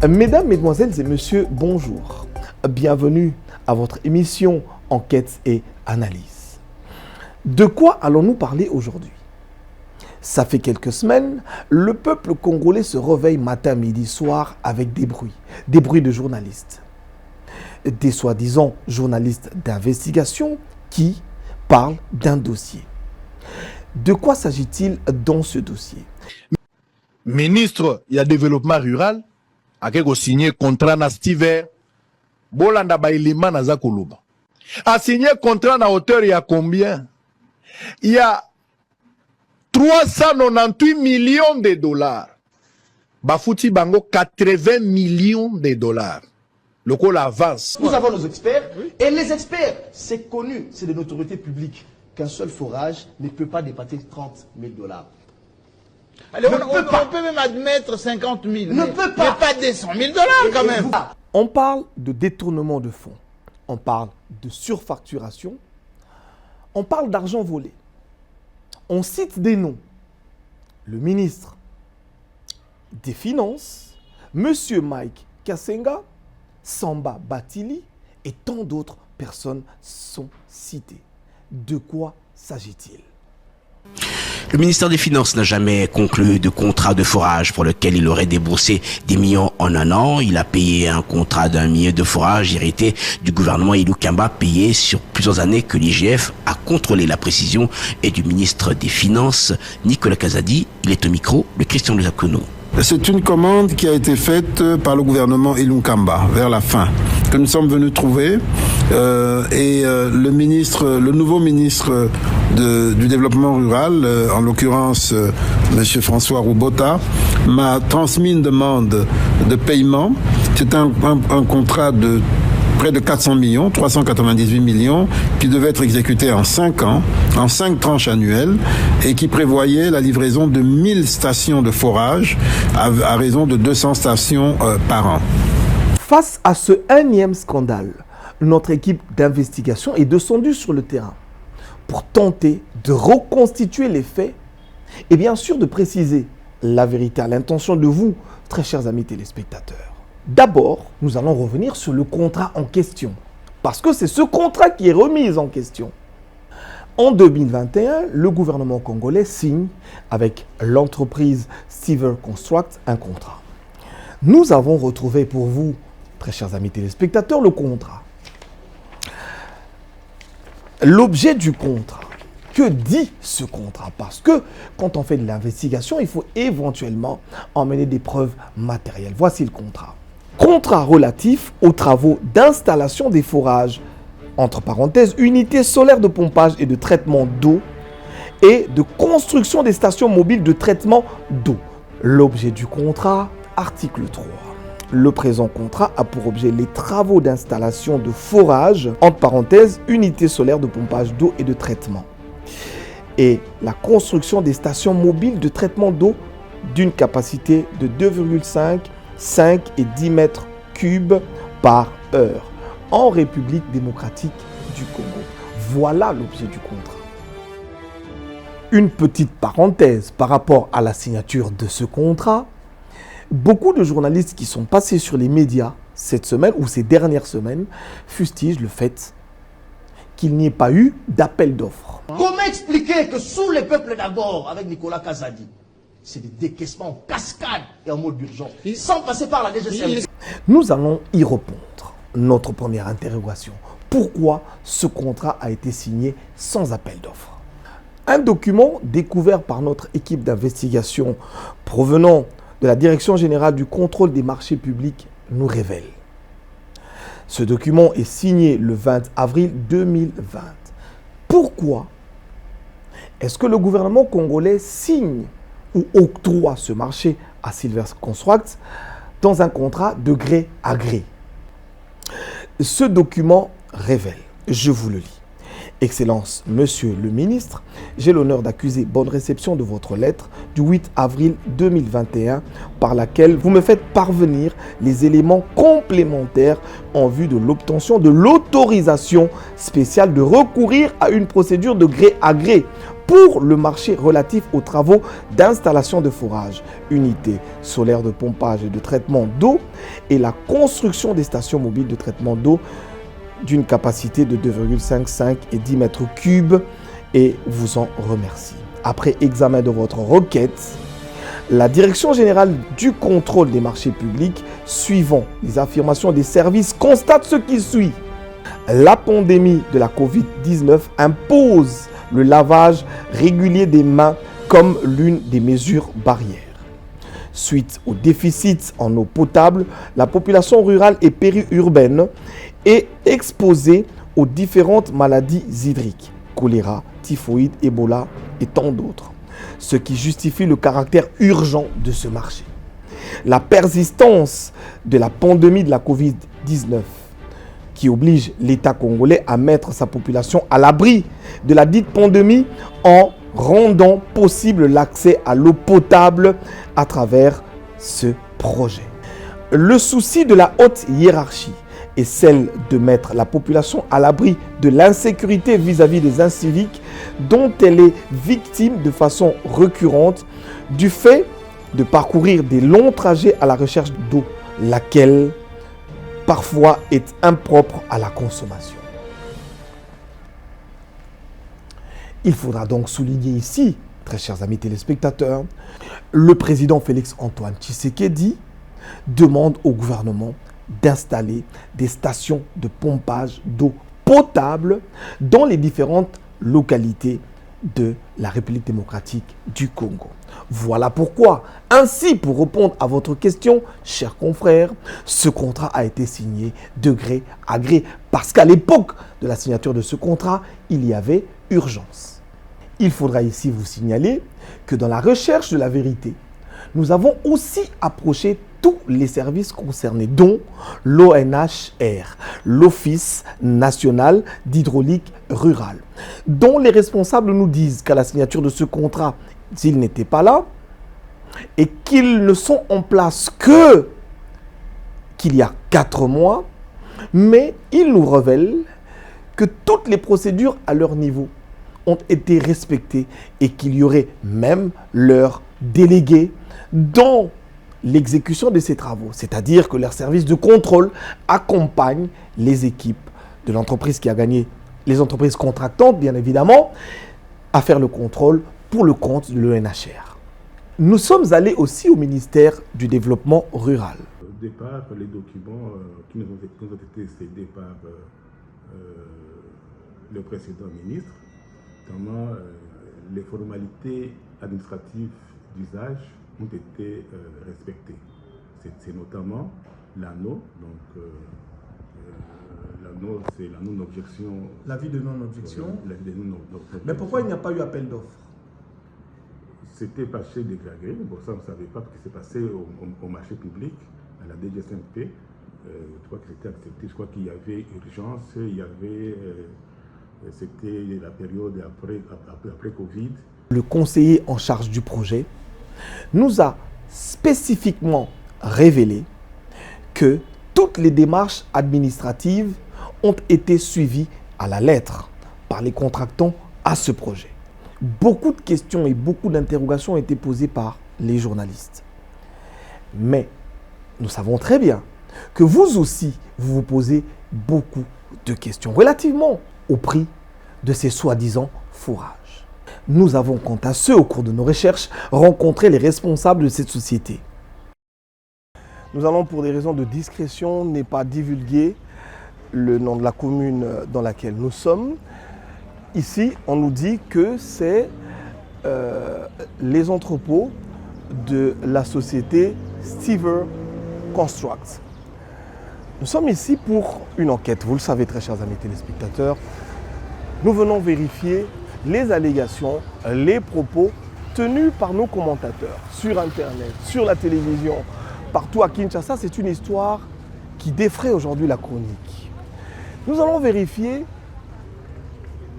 Mesdames, Mesdemoiselles et Messieurs, bonjour. Bienvenue à votre émission Enquête et Analyse. De quoi allons-nous parler aujourd'hui? Ça fait quelques semaines, le peuple congolais se réveille matin, midi, soir avec des bruits de journalistes. Des soi-disant journalistes d'investigation qui parlent d'un dossier. De quoi s'agit-il dans ce dossier? Ministre, il y a développement rural, a signé contrat na stiver, bolanda ba ilima na zakuluba. A signé contrat na hauteur il y a combien? Il y a 398 millions de dollars. Bafouti bango 80 millions de dollars. Le col avance. Nous avons nos experts, et les experts, c'est connu, c'est de notoriété publique, qu'un seul forage ne peut pas dépasser 30 000 dollars. Allez, on peut même admettre 50 000, mais pas 200 000 dollars quand même. On parle de détournement de fonds, on parle de surfacturation, on parle d'argent volé. On cite des noms. Le ministre des Finances, M. Mike Kassenga, Samba Batili et tant d'autres personnes sont citées. De quoi s'agit-il? Le ministère des Finances n'a jamais conclu de contrat de forage pour lequel il aurait déboursé des millions en un an. Il a payé un contrat d'1 million de forage hérité du gouvernement Ilukamba, payé sur plusieurs années que l'IGF a contrôlé la précision, et du ministre des Finances, Nicolas Kazadi. Il est au micro de Christian Luzakono. C'est une commande qui a été faite par le gouvernement Ilukamba vers la fin, que nous sommes venus trouver, le nouveau ministre du développement rural, en l'occurrence Monsieur François Roubota, m'a transmis une demande de paiement. C'est un contrat de près de 400 millions, 398 millions, qui devait être exécuté en 5 ans, en 5 tranches annuelles, et qui prévoyait la livraison de 1000 stations de forage à raison de 200 stations par an. Face à ce énième scandale, notre équipe d'investigation est descendue sur le terrain pour tenter de reconstituer les faits et bien sûr de préciser la vérité à l'intention de vous, très chers amis téléspectateurs. D'abord, nous allons revenir sur le contrat en question, parce que c'est ce contrat qui est remis en question. En 2021, le gouvernement congolais signe avec l'entreprise Stever Construct un contrat. Nous avons retrouvé pour vous, très chers amis téléspectateurs, le contrat. L'objet du contrat. Que dit ce contrat? Parce que quand on fait de l'investigation, il faut éventuellement emmener des preuves matérielles. Voici le contrat. Contrat relatif aux travaux d'installation des forages, entre parenthèses, unités solaires de pompage et de traitement d'eau et de construction des stations mobiles de traitement d'eau. L'objet du contrat, article 3. Le présent contrat a pour objet les travaux d'installation de forages, entre parenthèses, unités solaires de pompage d'eau et de traitement, et la construction des stations mobiles de traitement d'eau d'une capacité de 2,5, 5 et 10 mètres cubes par heure en République démocratique du Congo. Voilà l'objet du contrat. Une petite parenthèse par rapport à la signature de ce contrat. Beaucoup de journalistes qui sont passés sur les médias cette semaine ou ces dernières semaines fustigent le fait qu'il n'y ait pas eu d'appel d'offres. Comment expliquer que sous le peuple d'abord, avec Nicolas Kazadi, c'est des décaissements en cascade et en mode d'urgence, sans passer par la DGCM. Nous allons y répondre. Notre première interrogation. Pourquoi ce contrat a été signé sans appel d'offres? Un document découvert par notre équipe d'investigation provenant de la Direction générale du contrôle des marchés publics nous révèle. Ce document est signé le 20 avril 2020. Pourquoi est-ce que le gouvernement congolais signe ou octroie ce marché à Stever Construct dans un contrat de gré à gré? Ce document révèle, je vous le lis, Excellence, Monsieur le Ministre, j'ai l'honneur d'accuser bonne réception de votre lettre du 8 avril 2021 par laquelle vous me faites parvenir les éléments complémentaires en vue de l'obtention de l'autorisation spéciale de recourir à une procédure de gré à gré pour le marché relatif aux travaux d'installation de forage, unités solaires de pompage et de traitement d'eau et la construction des stations mobiles de traitement d'eau d'une capacité de 2,55 et 10 mètres cubes et vous en remercie. Après examen de votre requête, la Direction générale du contrôle des marchés publics, suivant les affirmations des services, constate ce qui suit. La pandémie de la Covid-19 impose le lavage régulier des mains comme l'une des mesures barrières. Suite au déficit en eau potable, la population rurale et périurbaine est exposée aux différentes maladies hydriques, choléra, typhoïde, Ebola et tant d'autres, ce qui justifie le caractère urgent de ce marché. La persistance de la pandémie de la Covid-19 qui oblige l'État congolais à mettre sa population à l'abri de la dite pandémie en rendant possible l'accès à l'eau potable à travers ce projet. Le souci de la haute hiérarchie est celle de mettre la population à l'abri de l'insécurité vis-à-vis des inciviques dont elle est victime de façon récurrente du fait de parcourir des longs trajets à la recherche d'eau, laquelle parfois est impropre à la consommation. Il faudra donc souligner ici, très chers amis téléspectateurs, le président Félix-Antoine Tshisekedi demande au gouvernement d'installer des stations de pompage d'eau potable dans les différentes localités de la République démocratique du Congo. Voilà pourquoi, ainsi pour répondre à votre question, chers confrères, ce contrat a été signé de gré à gré parce qu'à l'époque de la signature de ce contrat, il y avait urgence. Il faudra ici vous signaler que dans la recherche de la vérité, nous avons aussi approché tous les services concernés, dont l'ONHR, l'Office national d'hydraulique rurale, dont les responsables nous disent qu'à la signature de ce contrat, s'ils n'étaient pas là et qu'ils ne sont en place qu'il y a 4 mois, mais ils nous révèlent que toutes les procédures à leur niveau ont été respectées et qu'il y aurait même leur délégué dans l'exécution de ces travaux, c'est-à-dire que leur service de contrôle accompagne les équipes de l'entreprise qui a gagné, les entreprises contractantes bien évidemment, à faire le contrôle pour le compte de l'ONHR. Nous sommes allés aussi au ministère du Développement rural. Au départ, les documents qui nous ont été cédés par le précédent ministre, notamment les formalités administratives d'usage ont été respectées. C'est notamment l'anneau, donc l'anneau c'est la non-objection. L'avis de non-objection. Non-objection. Mais pourquoi il n'y a pas eu appel d'offres? C'était passé des gré. Bon, ça, on ne savait pas ce qui s'est passé au marché public, à la DGSMP. Je crois que c'était accepté. Je crois qu'il y avait urgence, il y avait... c'était la période après Covid. Le conseiller en charge du projet nous a spécifiquement révélé que toutes les démarches administratives ont été suivies à la lettre par les contractants à ce projet. Beaucoup de questions et beaucoup d'interrogations ont été posées par les journalistes. Mais nous savons très bien que vous aussi, vous vous posez beaucoup de questions relativement au prix de ces soi-disant forages. Nous avons, quant à ceux, au cours de nos recherches, rencontré les responsables de cette société. Nous allons, pour des raisons de discrétion, ne pas divulguer le nom de la commune dans laquelle nous sommes. Ici, on nous dit que c'est les entrepôts de la société Stever Construct. Nous sommes ici pour une enquête. Vous le savez, très chers amis téléspectateurs. Nous venons vérifier les allégations, les propos tenus par nos commentateurs sur Internet, sur la télévision, partout à Kinshasa. C'est une histoire qui défraie aujourd'hui la chronique. Nous allons vérifier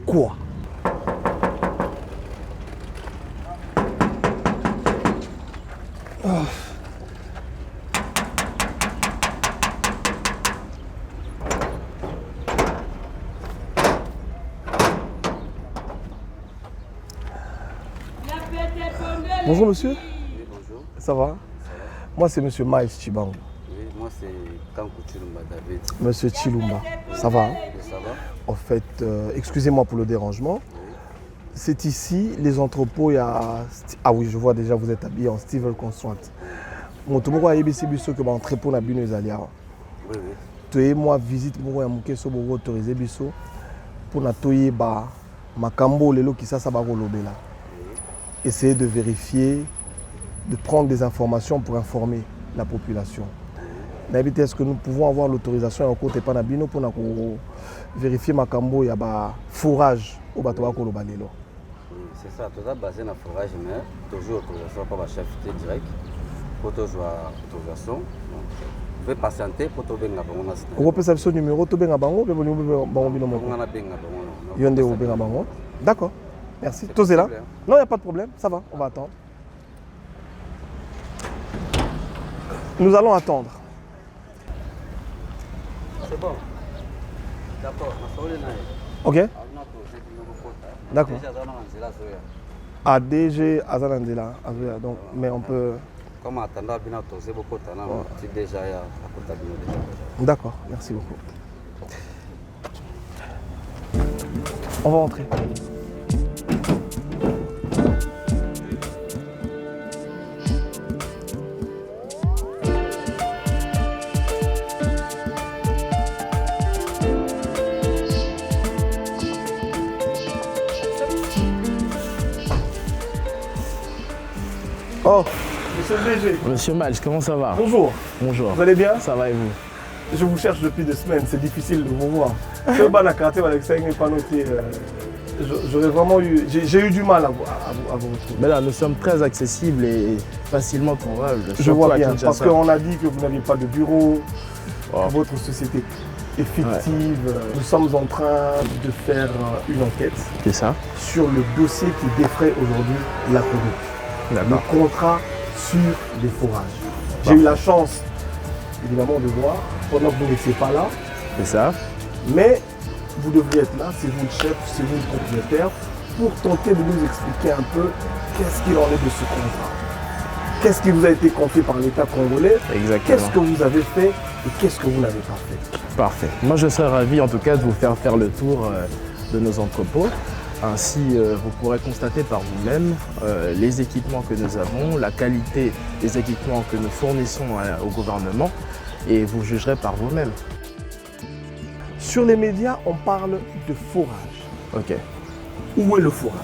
quoi? Bonjour monsieur. Oui, bonjour. Ça va? Moi c'est monsieur Miles Chibango. Oui, moi c'est Kankou Chilumba David. Monsieur Chilumba, ça va? Oui, ça va? En fait, excusez-moi pour le dérangement. C'est ici, les entrepôts, il y a... Ah oui, je vois déjà, vous êtes habillé en Steve Construct. Mon tomo a ABC biso que l'entrepôt na bino ezalia. Oui, oui. Toye moi visite moko ya muke so bo autoriser biso pour na toye ba makambo lelo ki ça ba kolobela. Essayer de vérifier, de prendre des informations pour informer la population. D'habitude, est-ce que nous pouvons avoir l'autorisation à côté Panabino pour vérifier makambo ya ba fourrage au bateau kolobalelo? Oui, c'est ça, tout ça basé sur le forage, mais toujours autorisation par le chef direct. Pour toujours autorisation. Vous pouvez patienter pour trouver un bon assistant. Vous pouvez savoir ce numéro, tu benga bango, vous pouvez bango bino moko. Yonde ou benga bango. D'accord. Merci. Tosé là? Non, il n'y a pas de problème, ça va, on va attendre. Nous allons attendre. C'est bon. D'accord, ok. D'accord. Ah, DG Azalandela. Donc, mais on peut... Comme attendant, c'est beaucoup de temps. C'est déjà à D'accord, merci beaucoup. On va entrer. Oh, monsieur le DG. Monsieur Miles, comment ça va? Bonjour. Bonjour. Vous allez bien? Ça va et vous? Je vous cherche depuis 2 semaines, c'est difficile de vous voir. Ce ban à carte avec 5 000 pas noté. J'aurais vraiment eu... J'ai eu du mal à vous retrouver. Mais là, nous sommes très accessibles et facilement trouvables. Je vois bien, parce qu'on a dit que vous n'aviez pas de bureau, votre société est fictive. Ouais. Nous sommes en train de faire une enquête. C'est ça. Sur le dossier qui défraie aujourd'hui la commune. Le contrat sur les fourrages. J'ai eu la chance, évidemment, de voir, pendant que vous n'étiez pas là. C'est ça. Mais vous devriez être là, c'est vous le chef, c'est vous le propriétaire, pour tenter de nous expliquer un peu qu'est-ce qu'il en est de ce contrat. Qu'est-ce qui vous a été confié par l'État congolais? Exactement. Qu'est-ce que vous avez fait et qu'est-ce que vous n'avez pas fait? Parfait. Moi, je serais ravi, en tout cas, de vous faire le tour de nos entrepôts. Ainsi, vous pourrez constater par vous-même les équipements que nous avons, la qualité des équipements que nous fournissons au gouvernement et vous jugerez par vous-même. Sur les médias, on parle de forage. Ok. Où est le forage?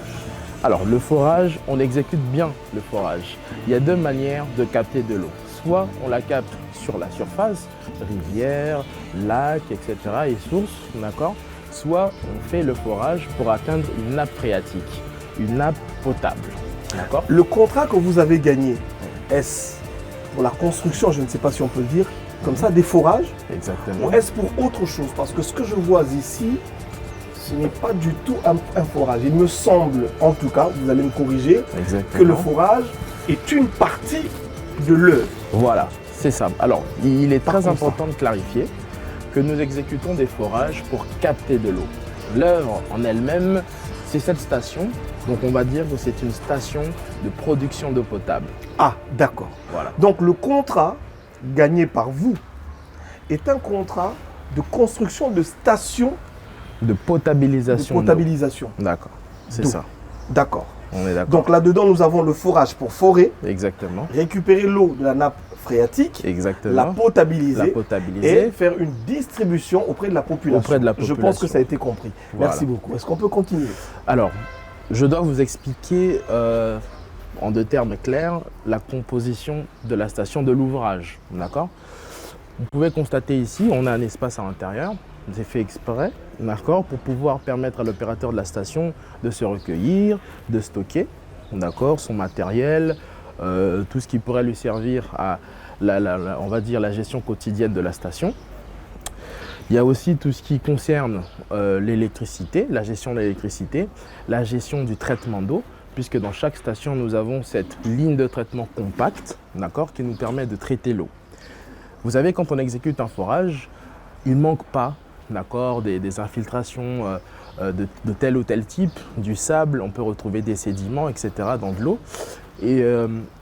Alors, le forage, on exécute bien le forage. Il y a 2 manières de capter de l'eau. Soit on la capte sur la surface, rivière, lac, etc. et sources, d'accord? Soit on fait le forage pour atteindre une nappe phréatique, une nappe potable. D'accord? Le contrat que vous avez gagné, est-ce pour la construction, je ne sais pas si on peut le dire, comme ça, des forages? Exactement. Ou est-ce pour autre chose? Parce que ce que je vois ici, ce n'est pas du tout un forage. Il me semble, en tout cas, vous allez me corriger, que le forage est une partie de l'œuvre. Voilà, c'est ça. Alors, il est très important de clarifier que nous exécutons des forages pour capter de l'eau. L'œuvre en elle-même, c'est cette station. Donc on va dire que c'est une station de production d'eau potable. Ah, d'accord. Voilà. Donc le contrat gagné par vous est un contrat de construction de stations de potabilisation. De potabilisation. D'accord, c'est ça. D'accord. On est d'accord. Donc là-dedans, nous avons le forage pour forer. Exactement. Récupérer l'eau de la nappe phréatique. Exactement. La potabiliser. Et faire une distribution auprès de la population. Je pense que ça a été compris. Voilà. Merci beaucoup. Est-ce qu'on peut continuer? Alors, je dois vous expliquer en 2 termes clairs la composition de la station de l'ouvrage. D'accord? Vous pouvez constater ici, on a un espace à l'intérieur. C'est fait exprès, d'accord, pour pouvoir permettre à l'opérateur de la station de se recueillir, de stocker, d'accord, son matériel, tout ce qui pourrait lui servir à on va dire la gestion quotidienne de la station. Il y a aussi tout ce qui concerne l'électricité, la gestion de l'électricité, la gestion du traitement d'eau, puisque dans chaque station, nous avons cette ligne de traitement compacte, d'accord, qui nous permet de traiter l'eau. Vous savez, quand on exécute un forage, il ne manque pas, d'accord, des infiltrations de tel ou tel type, du sable, on peut retrouver des sédiments, etc. dans de l'eau. Et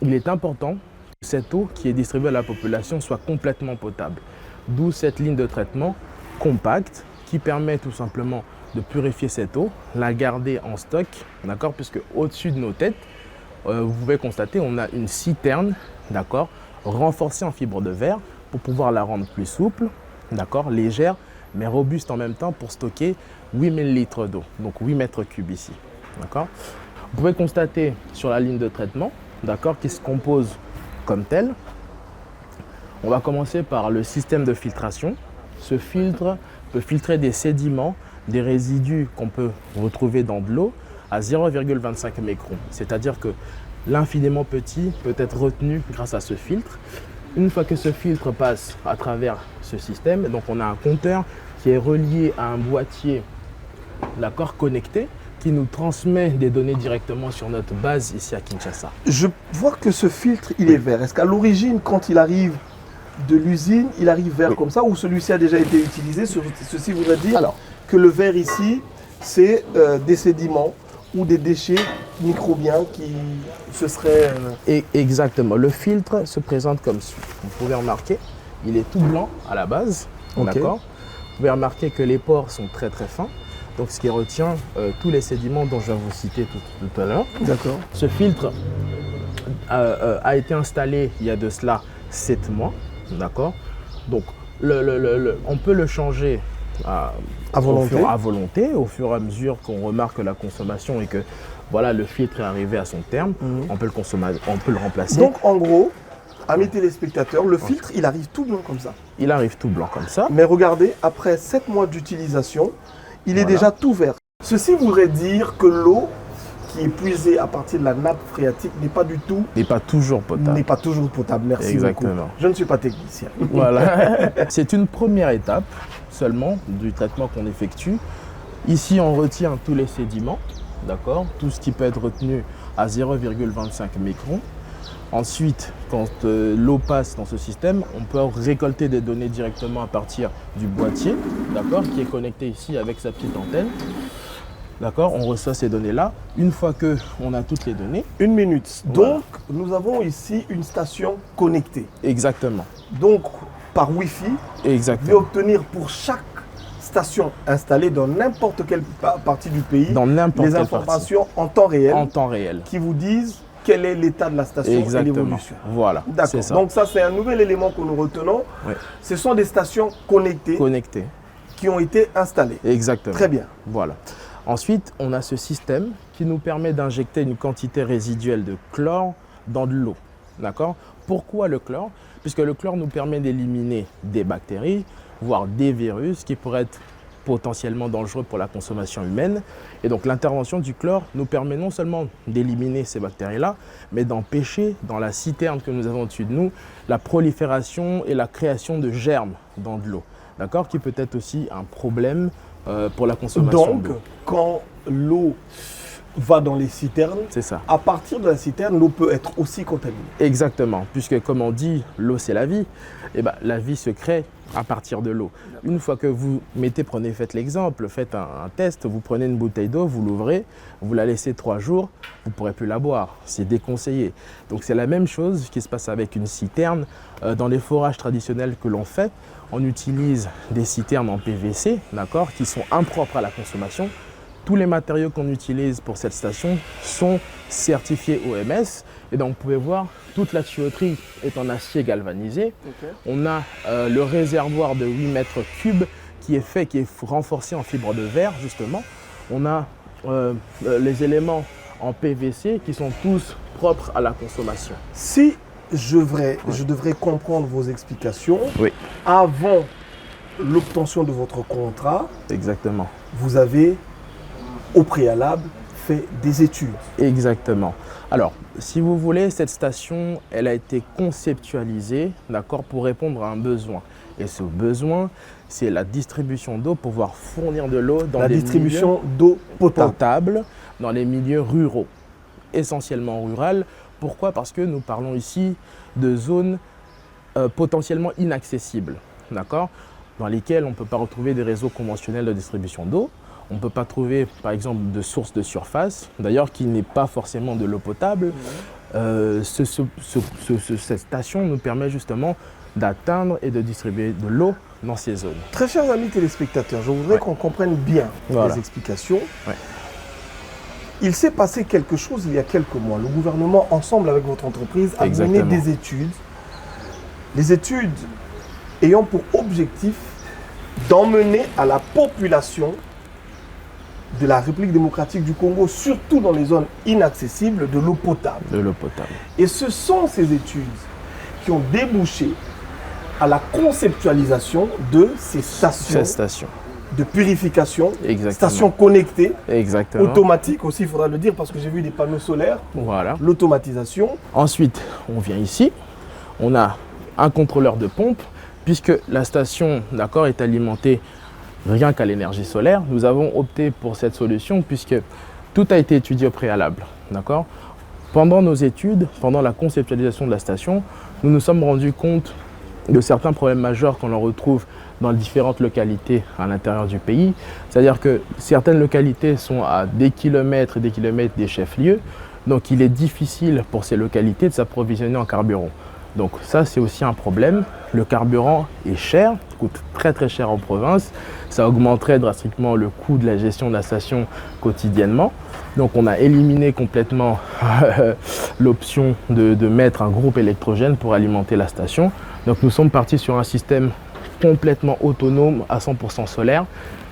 il est important que cette eau qui est distribuée à la population soit complètement potable. D'où cette ligne de traitement compacte qui permet tout simplement de purifier cette eau, la garder en stock, d'accord, puisque au-dessus de nos têtes, vous pouvez constater, on a une citerne, d'accord, renforcée en fibre de verre pour pouvoir la rendre plus souple, d'accord, légère, mais robuste en même temps pour stocker 8000 litres d'eau, donc 8 mètres cubes ici, d'accord. Vous pouvez constater sur la ligne de traitement, d'accord, qui se compose comme tel. On va commencer par le système de filtration. Ce filtre peut filtrer des sédiments, des résidus qu'on peut retrouver dans de l'eau à 0,25 microns. C'est-à-dire que l'infiniment petit peut être retenu grâce à ce filtre. Une fois que ce filtre passe à travers ce système, donc on a un compteur qui est relié à un boîtier, d'accord, connecté, qui nous transmet des données directement sur notre base ici à Kinshasa. Je vois que ce filtre, il est vert. Est-ce qu'à l'origine, quand il arrive de l'usine, il arrive vert comme ça, ou celui-ci a déjà été utilisé? Ceci voudrait dire que le vert ici, c'est des sédiments ou des déchets microbiens qui se seraient... Exactement. Le filtre se présente comme suit. Vous pouvez remarquer, il est tout blanc à la base. D'accord. Vous pouvez remarquer que les pores sont très très fins. Donc ce qui retient tous les sédiments dont je vais vous citer tout à l'heure. D'accord. Ce filtre a été installé il y a de cela 7 mois. D'accord. Donc on peut le changer à volonté, au fur et à mesure qu'on remarque la consommation et que voilà, le filtre est arrivé à son terme, on peut le remplacer. Donc en gros, amis téléspectateurs, le filtre, il arrive tout blanc comme ça. Il arrive tout blanc comme ça. Mais regardez, après 7 mois d'utilisation, il est déjà tout vert. Ceci voudrait dire que l'eau qui est puisée à partir de la nappe phréatique n'est pas du tout... N'est pas toujours potable. N'est pas toujours potable, merci Exactement. beaucoup. Je ne suis pas technicien. Voilà. C'est une première étape seulement du traitement qu'on effectue. Ici, on retient tous les sédiments, d'accord, tout ce qui peut être retenu à 0,25 microns. Ensuite, quand l'eau passe dans ce système, on peut récolter des données directement à partir du boîtier, d'accord, qui est connecté ici avec sa petite antenne. D'accord, on reçoit ces données-là. Une fois qu'on a toutes les données... Une minute. Voilà. Donc, nous avons ici une station connectée. Exactement. Donc, par Wi-Fi, vous pouvez obtenir pour chaque station installée dans n'importe quelle partie du pays les informations en temps réel. En temps réel. Qui vous disent quel est l'état de la station et l'évolution. Voilà. D'accord. Donc ça, c'est un nouvel élément que nous retenons. Oui. Ce sont des stations connectées. Qui ont été installées. Exactement. Très bien. Voilà. Ensuite, on a ce système qui nous permet d'injecter une quantité résiduelle de chlore dans de l'eau. D'accord? Pourquoi le chlore? Puisque le chlore nous permet d'éliminer des bactéries, voire des virus qui pourraient être potentiellement dangereux pour la consommation humaine. Et donc l'intervention du chlore nous permet non seulement d'éliminer ces bactéries-là, mais d'empêcher dans la citerne que nous avons au-dessus de nous la prolifération et la création de germes dans de l'eau. D'accord? Qui peut être aussi un problème pour la consommation d'eau. Donc, quand l'eau va dans les citernes, c'est ça. À partir de la citerne, l'eau peut être aussi contaminée. Exactement, puisque comme on dit, l'eau c'est la vie, et ben, la vie se crée à partir de l'eau. Une fois que vous faites l'exemple, faites un test, vous prenez une bouteille d'eau, vous l'ouvrez, vous la laissez 3 jours, vous ne pourrez plus la boire, c'est déconseillé. Donc c'est la même chose qui se passe avec une citerne. Dans les forages traditionnels que l'on fait, on utilise des citernes en PVC, d'accord, qui sont impropres à la consommation. Tous les matériaux qu'on utilise pour cette station sont certifiés OMS. Et donc, vous pouvez voir, toute la tuyauterie est en acier galvanisé. Okay. On a le réservoir de 8 mètres cubes qui est renforcé en fibre de verre, justement. On a les éléments en PVC qui sont tous propres à la consommation. Si je devrais comprendre vos explications, avant l'obtention de votre contrat, exactement, vous avez au préalable fait des études. Exactement. Alors, si vous voulez, cette station, elle a été conceptualisée, d'accord, pour répondre à un besoin. Et ce besoin, c'est la distribution d'eau, pouvoir fournir de l'eau dans la des distribution d'eau potable dans les milieux ruraux, essentiellement rurales. Pourquoi? Parce que nous parlons ici de zones potentiellement inaccessibles, d'accord, dans lesquelles on ne peut pas retrouver des réseaux conventionnels de distribution d'eau. On ne peut pas trouver, par exemple, de sources de surface, d'ailleurs qui n'est pas forcément de l'eau potable. Cette station nous permet justement d'atteindre et de distribuer de l'eau dans ces zones. Très chers amis téléspectateurs, je voudrais qu'on comprenne bien les explications. Il s'est passé quelque chose il y a quelques mois. Le gouvernement, ensemble avec votre entreprise, a mené des études. Les études ayant pour objectif d'emmener à la population de la République démocratique du Congo, surtout dans les zones inaccessibles, de l'eau potable. De l'eau potable. Et ce sont ces études qui ont débouché à la conceptualisation de ces stations de purification, stations connectées, automatiques aussi, il faudra le dire, parce que j'ai vu des panneaux solaires, l'automatisation. Ensuite, on vient ici, on a un contrôleur de pompe, puisque la station est alimentée rien qu'à l'énergie solaire. Nous avons opté pour cette solution puisque tout a été étudié au préalable. Pendant nos études, pendant la conceptualisation de la station, nous nous sommes rendus compte de certains problèmes majeurs qu'on retrouve dans les différentes localités à l'intérieur du pays. C'est-à-dire que certaines localités sont à des kilomètres et des kilomètres des chefs-lieux. Donc il est difficile pour ces localités de s'approvisionner en carburant. Donc ça, c'est aussi un problème. Le carburant est cher, coûte très très cher en province. Ça augmenterait drastiquement le coût de la gestion de la station quotidiennement. Donc on a éliminé complètement l'option de mettre un groupe électrogène pour alimenter la station. Donc nous sommes partis sur un système complètement autonome à 100% solaire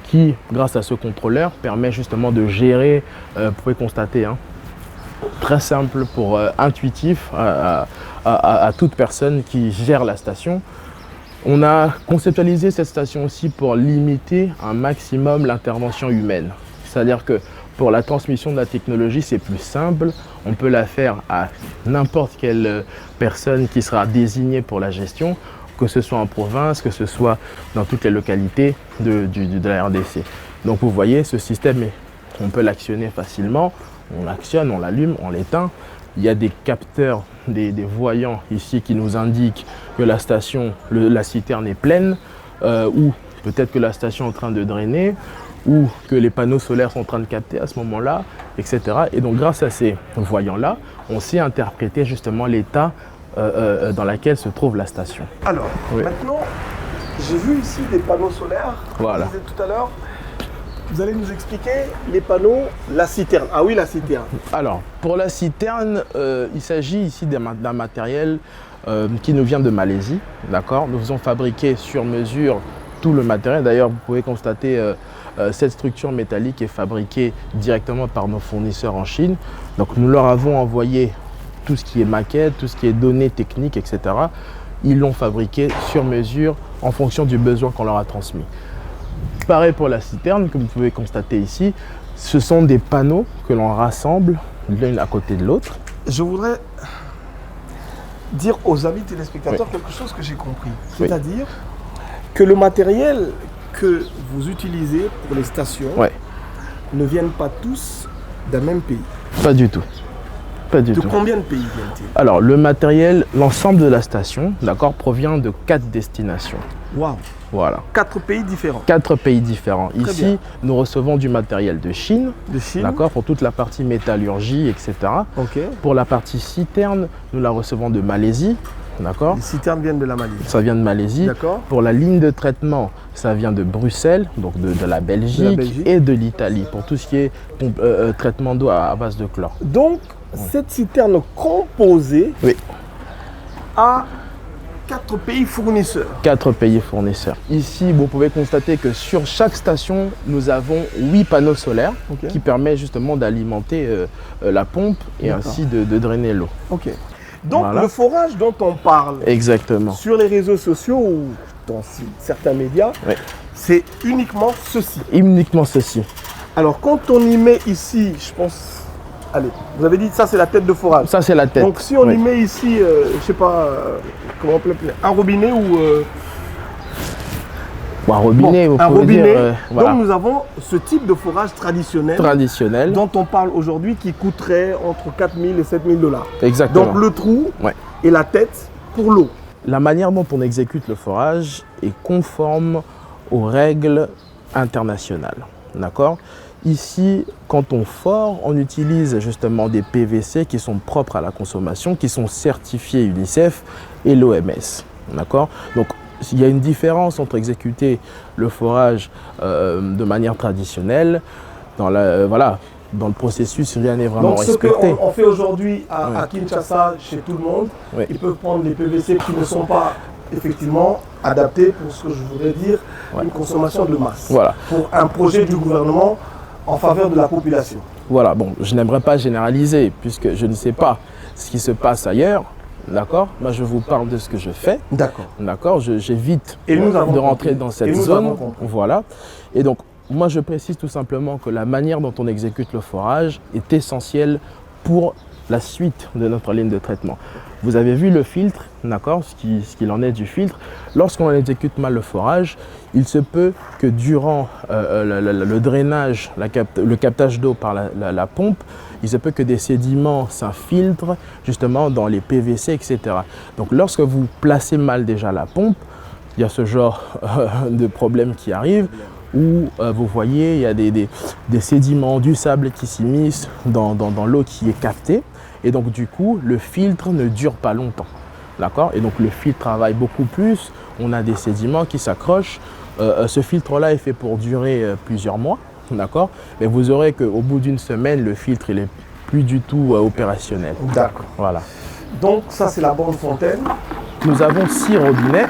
qui, grâce à ce contrôleur, permet justement de gérer, vous pouvez constater, très simple pour intuitif à toute personne qui gère la station. On a conceptualisé cette station aussi pour limiter un maximum l'intervention humaine. C'est-à-dire que pour la transmission de la technologie, c'est plus simple. On peut la faire à n'importe quelle personne qui sera désignée pour la gestion, que ce soit en province, que ce soit dans toutes les localités de la RDC. Donc vous voyez, ce système, on peut l'actionner facilement. On l'actionne, on l'allume, on l'éteint. Il y a des capteurs, des voyants ici qui nous indiquent que la station, la citerne est pleine, ou peut-être que la station est en train de drainer, ou que les panneaux solaires sont en train de capter à ce moment-là, etc. Et donc grâce à ces voyants-là, on sait interpréter justement l'état dans lequel se trouve la station. Alors, maintenant, j'ai vu ici des panneaux solaires, voilà. Comme je disais tout à l'heure. Vous allez nous expliquer les panneaux, la citerne. Ah oui, la citerne. Alors, pour la citerne, il s'agit ici d'un matériel qui nous vient de Malaisie. D'accord. Nous faisons fabriquer sur mesure tout le matériel. D'ailleurs, vous pouvez constater cette structure métallique est fabriquée directement par nos fournisseurs en Chine. Donc, nous leur avons envoyé tout ce qui est maquette, tout ce qui est données techniques, etc. Ils l'ont fabriqué sur mesure en fonction du besoin qu'on leur a transmis. Pareil pour la citerne, comme vous pouvez constater ici, ce sont des panneaux que l'on rassemble l'un à côté de l'autre. Je voudrais dire aux amis téléspectateurs quelque chose que j'ai compris. C'est-à-dire que le matériel que vous utilisez pour les stations ne viennent pas tous d'un même pays. Pas du tout. Pas du tout. De combien de pays viennent-ils? Alors, le matériel, l'ensemble de la station, d'accord, provient de 4 destinations. Waouh! Voilà. 4 pays différents. 4 pays différents. Très Ici, bien. nous recevons du matériel de Chine. De Chine. D'accord, pour toute la partie métallurgie, etc. Ok. Pour la partie citerne, nous la recevons de Malaisie. D'accord. Les citernes viennent de la Malaisie. Ça vient de Malaisie. D'accord. Pour la ligne de traitement, ça vient de Bruxelles, donc de la Belgique et de l'Italie, pour tout ce qui est traitement d'eau à base de chlore. Donc, cette citerne composée a 4 pays fournisseurs. 4 pays fournisseurs. Ici, vous pouvez constater que sur chaque station, nous avons 8 panneaux solaires qui permettent justement d'alimenter la pompe et ainsi de drainer l'eau. Ok. Donc le forage dont on parle sur les réseaux sociaux ou dans certains médias, c'est uniquement ceci. Uniquement ceci. Alors quand on y met ici, je pense, allez, vous avez dit ça c'est la tête de forage. Ça c'est la tête. Donc si on y met ici, je sais pas, comment on peut l'appeler, un robinet ou Bon, un robinet, Bon, vous un pouvez robinet. dire, voilà. Donc nous avons ce type de forage traditionnel, dont on parle aujourd'hui qui coûterait entre 4 000 et 7 000 $. Exactement. Donc le trou Ouais. et la tête pour l'eau. La manière dont on exécute le forage est conforme aux règles internationales. D'accord? Ici, quand on fore, on utilise justement des PVC qui sont propres à la consommation, qui sont certifiés UNICEF et l'OMS. D'accord? Donc, il y a une différence entre exécuter le forage de manière traditionnelle, dans le processus, rien n'est vraiment Donc ce respecté. qu'on fait aujourd'hui à Kinshasa, chez tout le monde, ils peuvent prendre des PVC qui ne sont pas effectivement adaptés pour ce que je voudrais dire, une consommation de masse. Voilà. Pour un projet du gouvernement en faveur de la population. Voilà, bon, je n'aimerais pas généraliser puisque je ne sais pas ce qui se passe ailleurs. D'accord? Moi, je vous parle de ce que je fais. D'accord. D'accord? J'évite de rentrer dans cette zone. Voilà. Et donc, moi, je précise tout simplement que la manière dont on exécute le forage est essentielle pour la suite de notre ligne de traitement. Vous avez vu le filtre, d'accord, ce qu'il en est du filtre. Lorsqu'on exécute mal le forage, il se peut que durant le drainage, le captage d'eau par la pompe, il se peut que des sédiments s'infiltrent justement dans les PVC, etc. Donc lorsque vous placez mal déjà la pompe, il y a ce genre de problème qui arrive où vous voyez, il y a des sédiments, du sable qui s'immiscent dans l'eau qui est captée. Et donc du coup, le filtre ne dure pas longtemps. D'accord? Et donc le filtre travaille beaucoup plus. On a des sédiments qui s'accrochent. Ce filtre-là est fait pour durer plusieurs mois. D'accord? Mais vous aurez qu'au bout d'une semaine, le filtre il est plus du tout opérationnel. D'accord. Voilà. Donc ça c'est la borne fontaine. Nous avons 6 robinets,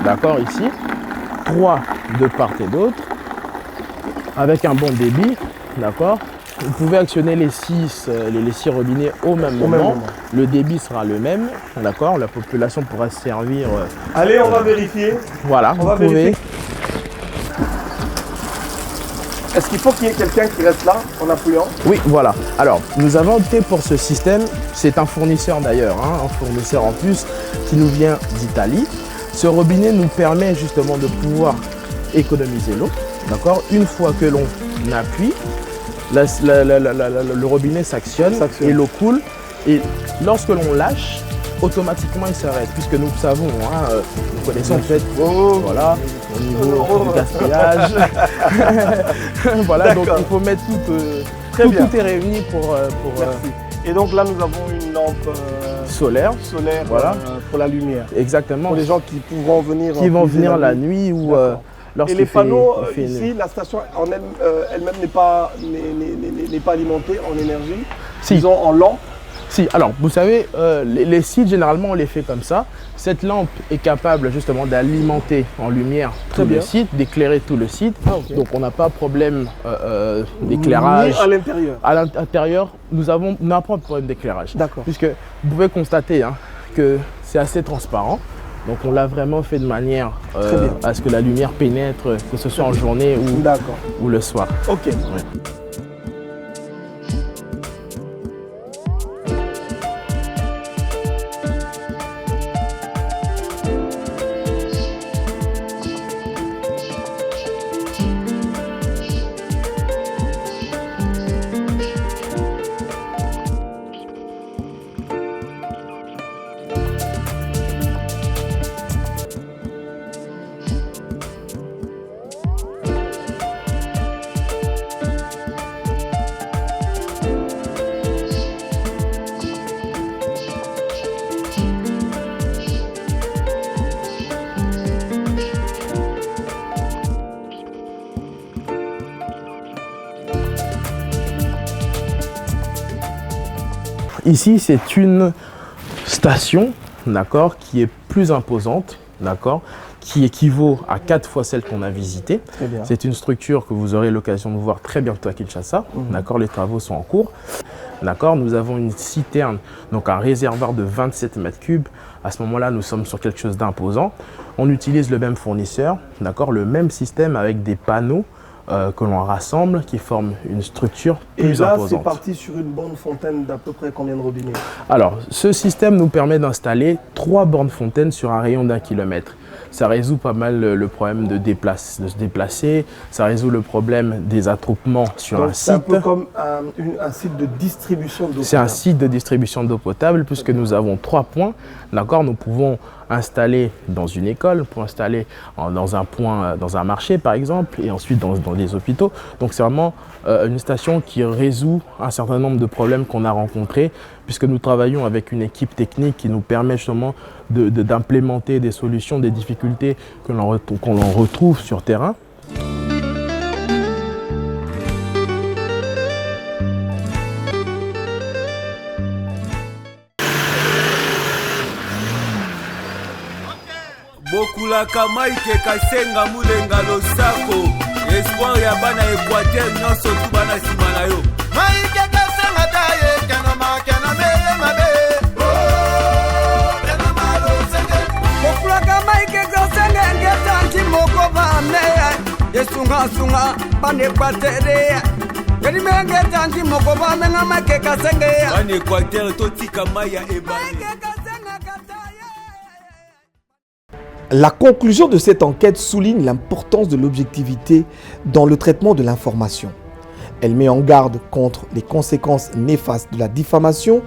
d'accord, ici. 3 de part et d'autre. Avec un bon débit, d'accord? Vous pouvez actionner les 6 robinets au même moment. Le débit sera le même, d'accord? La population pourra se servir. Allez, on va vérifier. Voilà, on va vérifier. Est-ce qu'il faut qu'il y ait quelqu'un qui reste là en appuyant? Oui, voilà. Alors, nous avons opté pour ce système. C'est un fournisseur d'ailleurs, un fournisseur en plus qui nous vient d'Italie. Ce robinet nous permet justement de pouvoir économiser l'eau, d'accord? Une fois que l'on appuie, le robinet s'actionne et l'eau coule. Et lorsque l'on lâche, automatiquement il s'arrête. Puisque nous savons, nous connaissons peut-être voilà, au niveau du gaspillage. Voilà, donc il faut mettre tout est réuni pour Et donc là nous avons une lampe solaire voilà. Pour la lumière. Exactement. Pour les gens qui pourront venir. Qui vont venir la nuit ou et les panneaux, ici, la station en elle-même n'est pas alimentée en énergie. Si. Ils ont en lampe. Si, alors vous savez, les sites généralement on les fait comme ça. Cette lampe est capable justement d'alimenter en lumière tout le site, d'éclairer tout le site. Ah, okay. Donc on n'a pas de problème d'éclairage. Ni à l'intérieur. À l'intérieur, nous n'avons pas de problème d'éclairage. D'accord. Puisque vous pouvez constater que c'est assez transparent. Donc on l'a vraiment fait de manière à ce que la lumière pénètre, que ce soit en journée ou le soir. Ok. Ouais. Ici, c'est une station, d'accord, qui est plus imposante, d'accord, qui équivaut à 4 fois celle qu'on a visitée. C'est une structure que vous aurez l'occasion de voir très bientôt à Kinshasa, d'accord, les travaux sont en cours. D'accord, nous avons une citerne, donc un réservoir de 27 mètres cubes. À ce moment-là, nous sommes sur quelque chose d'imposant. On utilise le même fournisseur, d'accord, le même système avec des panneaux que l'on rassemble, qui forment une structure plus imposante. Et là, c'est parti sur une borne fontaine d'à peu près combien de robinets? Alors, ce système nous permet d'installer 3 bornes fontaines sur un rayon d'1 kilomètre. ça résout pas mal le problème de se déplacer, ça résout le problème des attroupements sur un site. C'est un peu comme un site de distribution d'eau potable. C'est un site de distribution d'eau potable puisque nous avons 3 points. D'accord, nous pouvons installer dans une école, pour installer dans un point, dans un marché par exemple, et ensuite dans des hôpitaux. Donc c'est vraiment une station qui résout un certain nombre de problèmes qu'on a rencontrés, puisque nous travaillons avec une équipe technique qui nous permet justement d'implémenter des solutions, des difficultés qu'on retrouve sur terrain. Bokulaka Mike Kasenga Mulenga Losako espoir ya bana Equateur nyonso tu bana sima na yo Mike Kasenga taye kanoma kaname mabe kanoma losenge Bokulaka Mike Kasenga ngetanki moko bamne yesunga sunga bana Equateur yani mengetanki moko bamne Mike Kasenga bana Equateur totika maya ebani La conclusion de cette enquête souligne l'importance de l'objectivité dans le traitement de l'information. Elle met en garde contre les conséquences néfastes de la diffamation,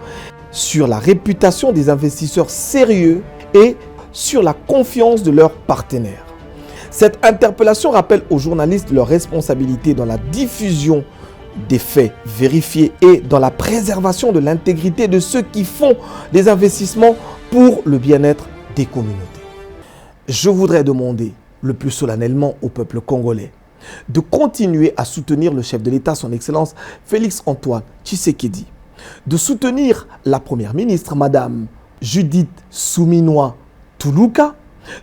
sur la réputation des investisseurs sérieux et sur la confiance de leurs partenaires. Cette interpellation rappelle aux journalistes leur responsabilité dans la diffusion des faits vérifiés et dans la préservation de l'intégrité de ceux qui font des investissements pour le bien-être des communautés. Je voudrais demander le plus solennellement au peuple congolais de continuer à soutenir le chef de l'État, son Excellence Félix-Antoine Tshisekedi, de soutenir la Première ministre, Madame Judith Suminwa Tuluka,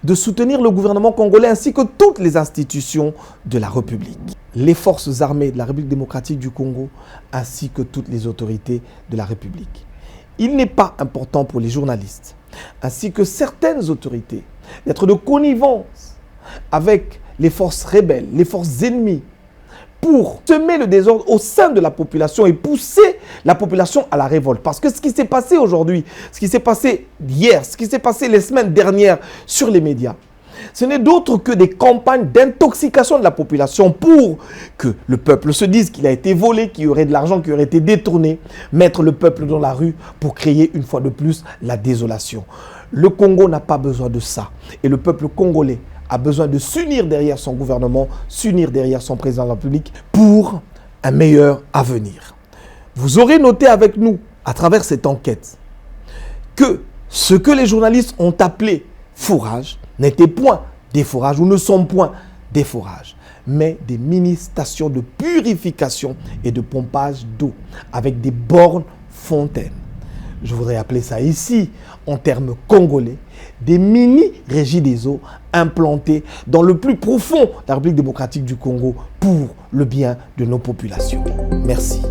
de soutenir le gouvernement congolais ainsi que toutes les institutions de la République, les forces armées de la République démocratique du Congo ainsi que toutes les autorités de la République. Il n'est pas important pour les journalistes ainsi que certaines autorités d'être de connivence avec les forces rebelles, les forces ennemies, pour semer le désordre au sein de la population et pousser la population à la révolte. Parce que ce qui s'est passé aujourd'hui, ce qui s'est passé hier, ce qui s'est passé les semaines dernières sur les médias, ce n'est d'autre que des campagnes d'intoxication de la population pour que le peuple se dise qu'il a été volé, qu'il y aurait de l'argent qui aurait été détourné, mettre le peuple dans la rue pour créer une fois de plus la désolation. Le Congo n'a pas besoin de ça. Et le peuple congolais a besoin de s'unir derrière son gouvernement, s'unir derrière son président de la République pour un meilleur avenir. Vous aurez noté avec nous, à travers cette enquête, que ce que les journalistes ont appelé fourrage n'était point des fourrages ou ne sont point des fourrages, mais des mini-stations de purification et de pompage d'eau avec des bornes fontaines. Je voudrais appeler ça ici, en termes congolais, des mini-régies des eaux implantées dans le plus profond de la République démocratique du Congo pour le bien de nos populations. Merci.